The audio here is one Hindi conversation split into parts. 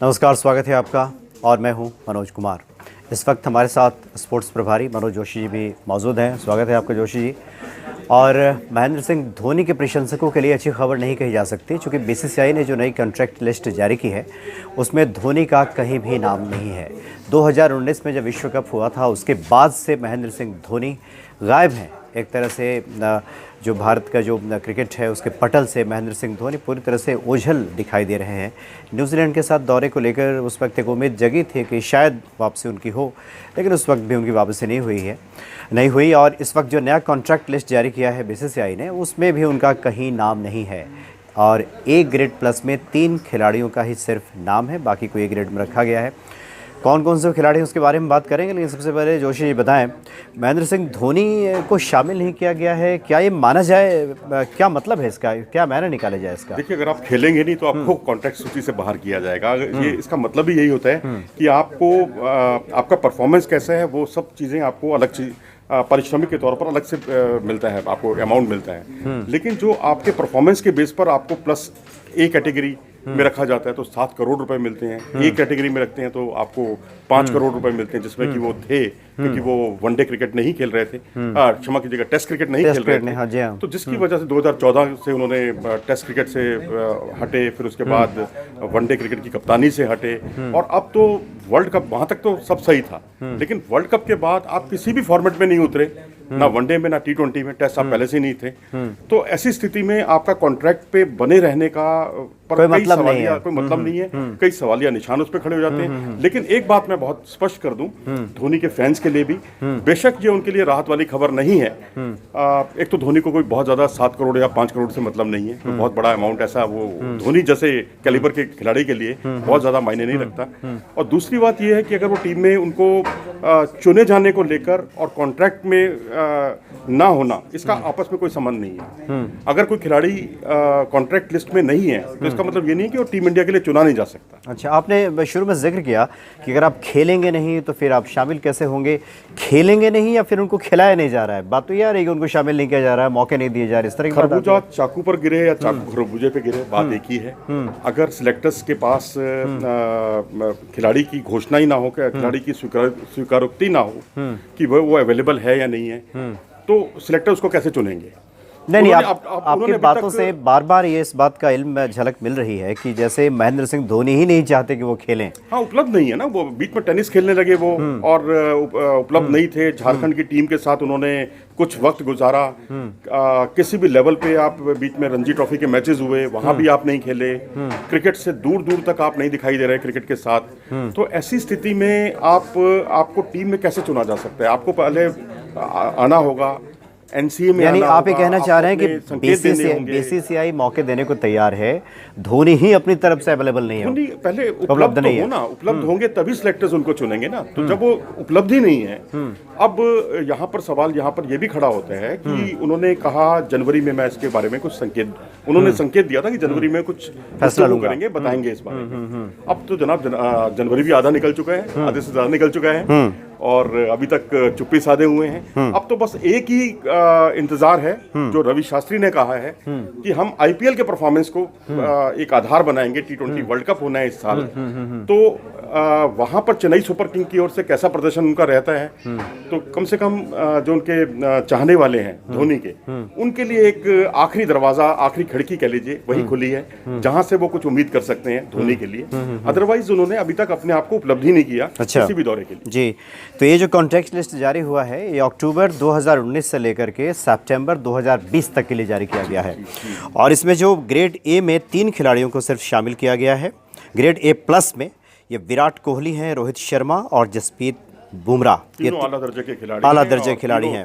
नमस्कार, स्वागत है आपका और मैं हूं मनोज कुमार। इस वक्त हमारे साथ स्पोर्ट्स प्रभारी मनोज जोशी जी भी मौजूद हैं। स्वागत है आपका जोशी जी। और महेंद्र सिंह धोनी के प्रशंसकों के लिए अच्छी खबर नहीं कही जा सकती, क्योंकि बीसीसीआई ने जो नई कॉन्ट्रैक्ट लिस्ट जारी की है उसमें धोनी का कहीं भी नाम नहीं है। 2019 में जब विश्व कप हुआ था उसके बाद से महेंद्र सिंह धोनी गायब हैं। एक तरह से जो भारत का जो क्रिकेट है उसके पटल से महेंद्र सिंह धोनी पूरी तरह से ओझल दिखाई दे रहे हैं। न्यूजीलैंड के साथ दौरे को लेकर उस वक्त एक उम्मीद जगी थी कि शायद वापसी उनकी हो, लेकिन उस वक्त भी उनकी वापसी नहीं हुई। और इस वक्त जो नया कॉन्ट्रैक्ट लिस्ट जारी किया है बीसीसीआई ने, उसमें भी उनका कहीं नाम नहीं है। और ए ग्रेड प्लस में 3 खिलाड़ियों का ही सिर्फ नाम है, बाकी को ए ग्रेड में रखा गया है। कौन कौन से खिलाड़ी हैं उसके बारे में बात करेंगे, लेकिन सबसे पहले जोशी जी बताएं, महेंद्र सिंह धोनी को शामिल नहीं किया गया है, क्या ये माना जाए? क्या मतलब है इसका, क्या मायने निकाला जाए इसका? देखिए, अगर आप खेलेंगे नहीं तो आपको कॉन्ट्रैक्ट सूची से बाहर किया जाएगा। ये इसका मतलब ही यही होता है कि आपको आपका परफॉर्मेंस कैसा है वो सब चीज़ें आपको अलग चीज पारिश्रमिक के तौर पर अलग से मिलता है, आपको अमाउंट मिलता है। लेकिन जो आपके परफॉर्मेंस के बेस पर आपको प्लस ए कैटेगरी में रखा जाता है तो 7 करोड़ रुपए मिलते हैं। एक कैटेगरी में रखते हैं तो आपको 5 करोड़ रुपए मिलते हैं, जिसमें कि वो थे क्योंकि वो वनडे क्रिकेट नहीं खेल रहे थे, क्षमा कीजिएगा, टेस्ट क्रिकेट नहीं खेल रहे थे। हाँ जी, हाँ। तो जिसकी वजह से 2014 से उन्होंने टेस्ट क्रिकेट से हटे, फिर उसके बाद वनडे क्रिकेट की कप्तानी से हटे, और अब तो वर्ल्ड कप, वहां तक तो सब सही था। लेकिन वर्ल्ड कप के बाद आप किसी भी फॉर्मेट में नहीं उतरे, ना वनडे में ना T20 में, टेस्ट आप पहले से नहीं थे। तो ऐसी स्थिति में आपका कॉन्ट्रैक्ट पे बने रहने का कोई मतलब नहीं है। कई सवालिया निशान उस पर खड़े हो जाते हैं। लेकिन एक बात मैं बहुत स्पष्ट कर दूं धोनी के फैंस के लिए भी, बेशक ये उनके लिए राहत वाली खबर नहीं है। एक तो धोनी को कोई बहुत ज्यादा 7 करोड़ या 5 करोड़ से मतलब नहीं है, तो बहुत बड़ा अमाउंट ऐसा वो धोनी जैसे कैलिबर के खिलाड़ी के लिए बहुत ज्यादा मायने नहीं रखता। और दूसरी बात यह है कि अगर वो टीम में उनको चुने जाने को लेकर और कॉन्ट्रैक्ट में ना होना, इसका आपस में कोई संबंध नहीं है। अगर कोई खिलाड़ी कॉन्ट्रैक्ट लिस्ट में नहीं है तो इसका मतलब ये नहीं कि वो टीम इंडिया के लिए चुना नहीं जा सकता। अच्छा, आपने शुरू में जिक्र किया कि अगर आप खेलेंगे नहीं तो फिर आप शामिल कैसे होंगे? खेलेंगे नहीं या फिर उनको खिलाया नहीं जा रहा है? बात तो ये आ रही है कि उनको शामिल नहीं किया जा रहा है, मौके नहीं दिए जा रहे, इस तरह की बात आती है। खरबूजा चाकू पर गिरे या चाकू खरबूजे पे गिरे, बात एक ही है। अगर सिलेक्टर्स के पास खिलाड़ी की घोषणा ही ना हो, खिलाड़ी की स्वीकारोक्ति ना हो कि वो अवेलेबल है या नहीं है, तो सिलेक्टर उसको कैसे चुनेंगे? नहीं, आपकी बातों से बार बार ये इस बात का इल्म झलक मिल रही है कि जैसे महेंद्र सिंह धोनी ही नहीं चाहते कि वो खेलें। हाँ, उपलब्ध नहीं है ना, वो बीच में टेनिस खेलने लगे वो, और उपलब्ध नहीं थे। झारखंड की टीम के साथ उन्होंने कुछ वक्त गुजारा। किसी भी लेवल पे आप बीच में रणजी ट्रॉफी के मैचेस हुए, वहां भी आप नहीं खेले। क्रिकेट से दूर दूर तक आप नहीं दिखाई दे रहे क्रिकेट के साथ। तो ऐसी स्थिति में आपको टीम में कैसे चुना जा सकता है? आपको पहले आना होगा, एनसीए में, यानी आप ये कहना चाह रहे हैं कि बीसीसीआई मौके देने को तैयार है, धोनी ही अपनी तरफ से अवेलेबल नहीं है। पहले उपलब्ध नहीं है ना, उपलब्ध होंगे तभी सिलेक्टर्स उनको चुनेंगे ना। तो जब वो उपलब्ध ही नहीं है, अब यहाँ पर सवाल यहाँ पर ये भी खड़ा होता है कि उन्होंने कहा जनवरी में मैं इसके बारे में कुछ संकेत, उन्होंने संकेत दिया था कि जनवरी में कुछ फैसला करेंगे, बताएंगे इस बारे में। अब तो जनाब जनवरी भी आधा निकल चुका है, आधे से ज्यादा निकल चुका है, और अभी तक चुप्पी साधे हुए हैं। अब तो बस एक ही इंतजार है, जो रवि शास्त्री ने कहा है कि हम आईपीएल के परफॉर्मेंस को एक आधार बनाएंगे। T20 वर्ल्ड कप होना है इस साल, तो वहां पर चेन्नई सुपर किंग की ओर से कैसा प्रदर्शन उनका रहता है, तो कम से कम जो उनके चाहने वाले हैं धोनी के, उनके लिए एक आखिरी दरवाजा, आखिरी खिड़की कह लीजिए, वही खुली है जहां से वो कुछ उम्मीद कर सकते हैं धोनी के लिए। अदरवाइज उन्होंने अभी तक अपने आप को उपलब्ध ही नहीं किया किसी भी दौरे के लिए। जी, तो ये जो कॉन्ट्रैक्ट लिस्ट जारी हुआ है ये अक्टूबर 2019 से लेकर के सितंबर 2020 तक के लिए जारी किया गया है। और इसमें जो ग्रेड ए में 3 खिलाड़ियों को सिर्फ शामिल किया गया है। ग्रेड ए प्लस में ये विराट कोहली हैं, रोहित शर्मा और जसप्रीत बुमराह, तीनों आला दर्जे खिलाड़ी हैं।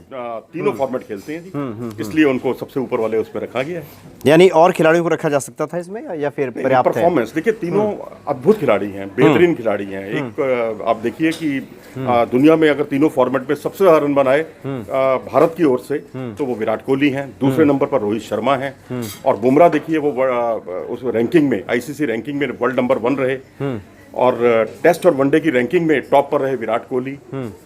तीनों फॉर्मेट खेलते हैं, इसलिए उनको सबसे ऊपर वाले उसमें रखा गया है। यानी और खिलाड़ियों को रखा जा सकता था इसमें या फिर पर्याप्त है? परफॉर्मेंस देखिए, तीनों अद्भुत खिलाड़ी हैं, बेहतरीन खिलाड़ी हैं। एक आप देखिए कि दुनिया में अगर तीनों फॉर्मेट में सबसे ज्यादा रन बनाए भारत की ओर से, तो वो विराट कोहली हैं। दूसरे नंबर पर रोहित शर्मा हैं, और बुमराह देखिए वो उस रैंकिंग में, आईसीसी रैंकिंग में वर्ल्ड नंबर 1 रहे। और टेस्ट और वनडे की रैंकिंग में टॉप पर रहे विराट कोहली।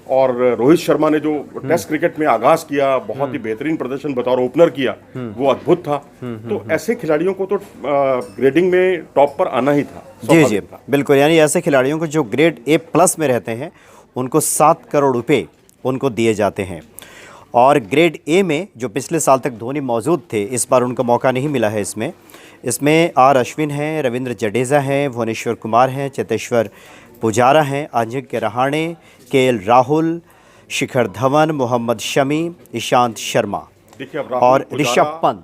और रोहित शर्मा ने जो टेस्ट क्रिकेट में आगाज किया, बहुत ही बेहतरीन प्रदर्शन बतौर ओपनर किया, वो अद्भुत था। तो ऐसे खिलाड़ियों को तो ग्रेडिंग में टॉप पर आना ही था। जी जी बिल्कुल, यानी ऐसे खिलाड़ियों को जो ग्रेड A+ में रहते हैं उनको 7 करोड़ रुपए उनको दिए जाते हैं। और ग्रेड A में जो पिछले साल तक धोनी मौजूद थे, इस बार उनका मौका नहीं मिला है। इसमें R अश्विन हैं, रविंद्र जडेजा हैं, भुवनेश्वर कुमार हैं, चेतेश्वर पुजारा हैं, अजिंक्य रहाणे, KL राहुल, शिखर धवन, मोहम्मद शमी, ईशांत शर्मा देखिए अब और ऋषभ पंत।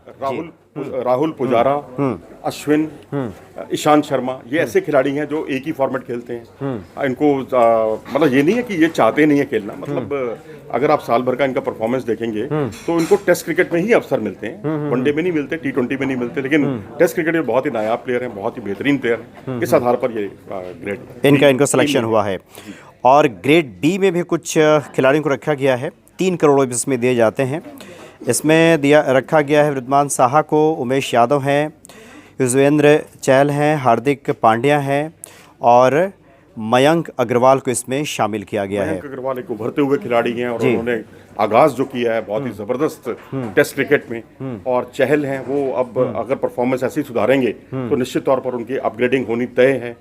राहुल पुजारा, अश्विन, ईशांत शर्मा, ये ऐसे खिलाड़ी हैं जो एक ही फॉर्मेट खेलते हैं। इनको मतलब ये नहीं है कि ये चाहते नहीं है खेलना, मतलब अगर आप साल भर का इनका परफॉर्मेंस देखेंगे तो इनको टेस्ट क्रिकेट में ही अवसर मिलते हैं, वनडे में नहीं मिलते, T20 में नहीं मिलते, लेकिन टेस्ट क्रिकेट में बहुत ही नायाब प्लेयर हैं, बहुत ही बेहतरीन प्लेयर हैं। इस आधार पर ये ग्रेड इनको सिलेक्शन हुआ है। और ग्रेड B में भी कुछ खिलाड़ियों को रखा गया है, 3 करोड़ इसमें दिए जाते हैं। इसमें रखा गया है वृद्धमान साहा को, उमेश यादव हैं, युजवेंद्र चहल हैं, हार्दिक पांड्या हैं और मयंक अग्रवाल को इसमें शामिल किया गया है। मयंक अग्रवाल एक उभरते हुए खिलाड़ी हैं और उन्होंने आगाज जो किया है बहुत ही जबरदस्त टेस्ट क्रिकेट में। और चहल हैं, वो अब अगर परफॉर्मेंस ऐसे ही सुधारेंगे तो निश्चित तौर पर उनकी अपग्रेडिंग होनी तय है।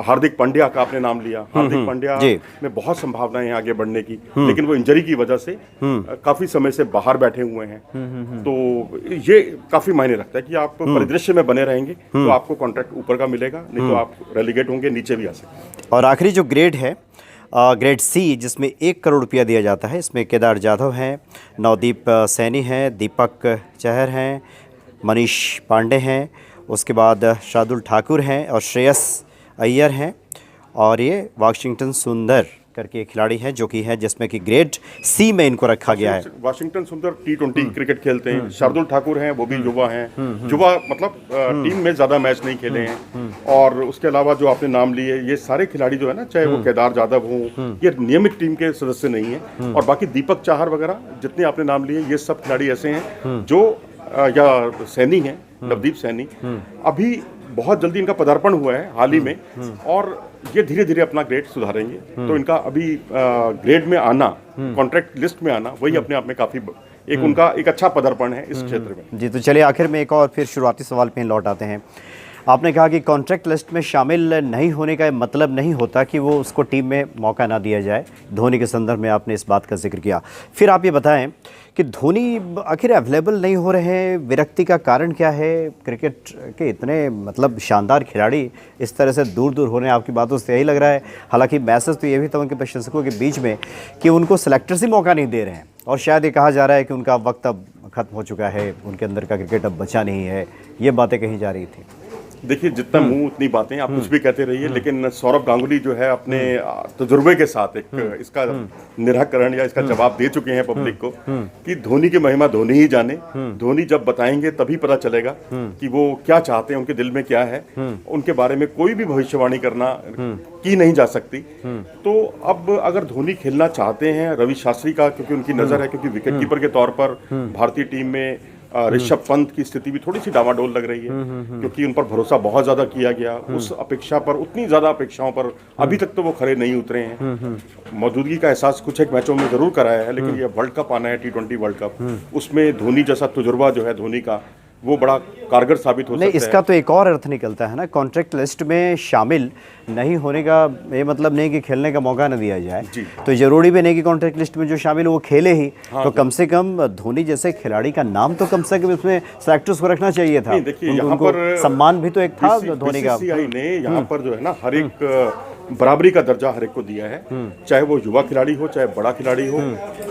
हार्दिक पांड्या का आपने नाम लिया, हार्दिक पांड्या में बहुत संभावनाएं हैं आगे बढ़ने की, लेकिन वो इंजरी की वजह से काफी समय से बाहर बैठे हुए हैं। तो ये काफी मायने रखता है कि आप परिदृश्य में बने रहेंगे तो आपको कॉन्ट्रैक्ट ऊपर का मिलेगा, नहीं तो आप रेलीगेट होंगे, नीचे भी आ सकते। और आखिरी जो ग्रेड है ग्रेड C, जिसमें 1 करोड़ रुपया दिया जाता है, इसमें केदार जाधव हैं, नवदीप सैनी हैं, दीपक चहर हैं, मनीष पांडे हैं, उसके बाद शार्दुल ठाकुर हैं और श्रेयस अय्यर हैं। और ये वाशिंगटन सुंदर करके एक खिलाड़ी है जो कि है जिसमें कि ग्रेड C में इनको रखा गया है। वाशिंगटन सुंदर T20 क्रिकेट खेलते हैं। शार्दुल ठाकुर हैं, वो भी युवा हैं, युवा मतलब टीम में ज्यादा मैच नहीं खेले हैं। और उसके अलावा जो आपने नाम लिए ये सारे खिलाड़ी जो है ना, चाहे वो केदार जाधव हो, ये नियमित टीम के सदस्य नहीं है। और बाकी दीपक चाहर वगैरह जितने आपने नाम लिए, ये सब खिलाड़ी ऐसे हैं जो या सैनी हैं, नवदीप सैनी, अभी बहुत जल्दी इनका पदार्पण हुआ है हाल ही में, और ये धीरे धीरे अपना ग्रेड सुधारेंगे। तो इनका अभी ग्रेड में आना, कॉन्ट्रैक्ट लिस्ट में आना, वही अपने आप में काफी एक उनका एक अच्छा पदार्पण है इस क्षेत्र में। जी, तो चलिए आखिर में एक और फिर शुरुआती सवाल पे लौट आते हैं। आपने कहा कि कॉन्ट्रैक्ट लिस्ट में शामिल नहीं होने का मतलब नहीं होता कि वो उसको टीम में मौका ना दिया जाए। धोनी के संदर्भ में आपने इस बात का जिक्र किया। फिर आप ये बताएं कि धोनी आखिर अवेलेबल नहीं हो रहे हैं, विरक्ति का कारण क्या है? क्रिकेट के इतने मतलब शानदार खिलाड़ी इस तरह से दूर दूर हो रहे हैं, आपकी बातों से यही लग रहा है। हालांकि मैसेज तो ये भी था उनके प्रशंसकों के बीच में कि उनको सेलेक्टर्स ही मौका नहीं दे रहे हैं, और शायद ये कहा जा रहा है कि उनका वक्त अब ख़त्म हो चुका है, उनके अंदर का क्रिकेट अब बचा नहीं है। ये बातें कही जा रही थी। देखिए, जितना मुंह उतनी बातें, आप कुछ भी कहते रहिए, लेकिन सौरभ गांगुली जो है अपने तजुर्बे के साथ एक इसका निराकरण या इसका जवाब दे चुके हैं पब्लिक को कि धोनी की महिमा धोनी ही जाने। धोनी जब बताएंगे तभी पता चलेगा कि वो क्या चाहते हैं, उनके दिल में क्या है। उनके बारे में कोई भी भविष्यवाणी करना की नहीं जा सकती। तो अब अगर धोनी खेलना चाहते हैं, रवि शास्त्री का क्योंकि उनकी नजर है, क्योंकि विकेटकीपर के तौर पर भारतीय टीम में ऋषभ पंत की स्थिति भी थोड़ी सी डामाडोल लग रही है, क्योंकि उन पर भरोसा बहुत ज्यादा किया गया। उस अपेक्षा पर, उतनी ज्यादा अपेक्षाओं पर अभी तक तो वो खरे नहीं उतरे हैं। मौजूदगी का एहसास कुछ एक मैचों में जरूर कराया है, लेकिन ये वर्ल्ड कप आना है, T20 वर्ल्ड कप, उसमें धोनी जैसा तजुर्बा जो है धोनी का, वो बड़ा कारगर साबित हो सकता है। इसका तो एक और अर्थ निकलता है ना, कॉन्ट्रैक्ट लिस्ट में शामिल नहीं होने का ये मतलब नहीं कि खेलने का मौका न दिया जाए। तो जरूरी भी नहीं कि कॉन्ट्रैक्ट लिस्ट में जो शामिल वो खेले ही। तो कम से कम धोनी जैसे खिलाड़ी का नाम तो कम से कम इसमें सेलेक्टर्स को रखना चाहिए था। देखिए, यहाँ पर सम्मान भी तो एक था धोनी का। बीसीसीआई ने यहाँ पर जो है ना, हर एक बराबरी का दर्जा हर एक को दिया है, चाहे वो युवा खिलाड़ी हो, चाहे बड़ा खिलाड़ी हो।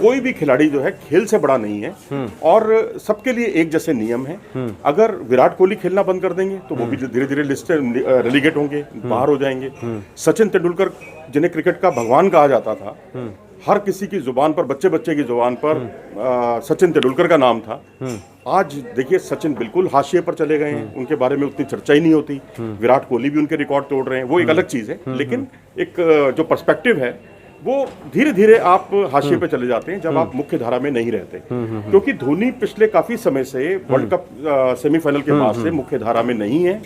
कोई भी खिलाड़ी जो है खेल से बड़ा नहीं है, और सबके लिए एक जैसे नियम है। अगर विराट कोहली खेलना बंद कर देंगे तो वो भी धीरे धीरे लिस्ट रेलीगेट होंगे, बाहर हो जाएंगे। सचिन तेंदुलकर, जिन्हें क्रिकेट का भगवान कहा जाता था, हर किसी की जुबान पर, बच्चे बच्चे की जुबान पर सचिन तेंदुलकर का नाम था। आज देखिए, सचिन बिल्कुल हाशिए पर चले गए हैं, उनके बारे में उतनी चर्चा ही नहीं होती। विराट कोहली भी उनके रिकॉर्ड तोड़ रहे हैं, वो एक अलग चीज है। लेकिन एक जो पर्सपेक्टिव है वो धीरे धीरे आप हाशिए पे चले जाते हैं जब आप मुख्य धारा में नहीं रहते, क्योंकि धोनी पिछले काफी समय से वर्ल्ड कप सेमीफाइनल के बाद से मुख्य धारा में नहीं है।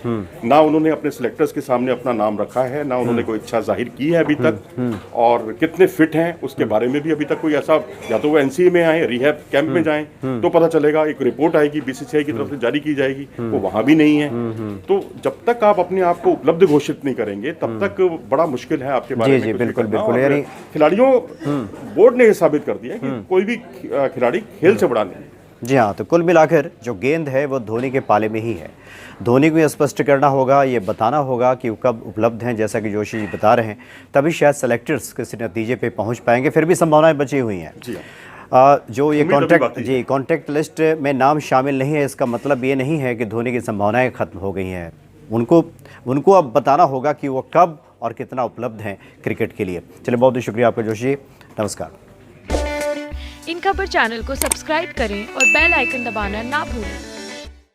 ना उन्होंने अपने सिलेक्टर्स के सामने अपना नाम रखा है, ना उन्होंने कोई इच्छा जाहिर की है अभी तक, और कितने फिट हैं उसके बारे में भी अभी तक कोई ऐसा, या तो वो एनसीए में आए, रिहैब कैंप में जाएं तो पता चलेगा, एक रिपोर्ट आएगी बीसीसीआई की तरफ से जारी की जाएगी, वो वहां भी नहीं है। तो जब तक आप अपने आप को उपलब्ध घोषित नहीं करेंगे तब तक बड़ा मुश्किल है आपके बारे में कुछ भी बिल्कुल करना। बिल्कुल, और यानी खिलाड़ियों, बोर्ड ने ये साबित कर दिया कि कोई भी खिलाड़ी खेल से बड़ा नहीं है। जी हाँ, तो कुल मिलाकर जो गेंद है वो धोनी के पाले में ही है। धोनी को ये स्पष्ट करना होगा, ये बताना होगा कि वो कब उपलब्ध हैं, जैसा कि जोशी जी बता रहे हैं, तभी शायद सेलेक्टर्स किसी नतीजे पे पहुंच पाएंगे। फिर भी संभावनाएं बची हुई हैं। जी हाँ। जो ये कॉन्टैक्ट लिस्ट में नाम शामिल नहीं है, इसका मतलब ये नहीं है कि धोनी की संभावनाएं खत्म हो गई हैं। उनको अब बताना होगा कि वो कब और कितना उपलब्ध हैं क्रिकेट के लिए। चलिए, बहुत बहुत शुक्रिया आपका जोशी जी, नमस्कार। इन खबर चैनल को सब्सक्राइब करें और बेल आइकन दबाना ना भूलें।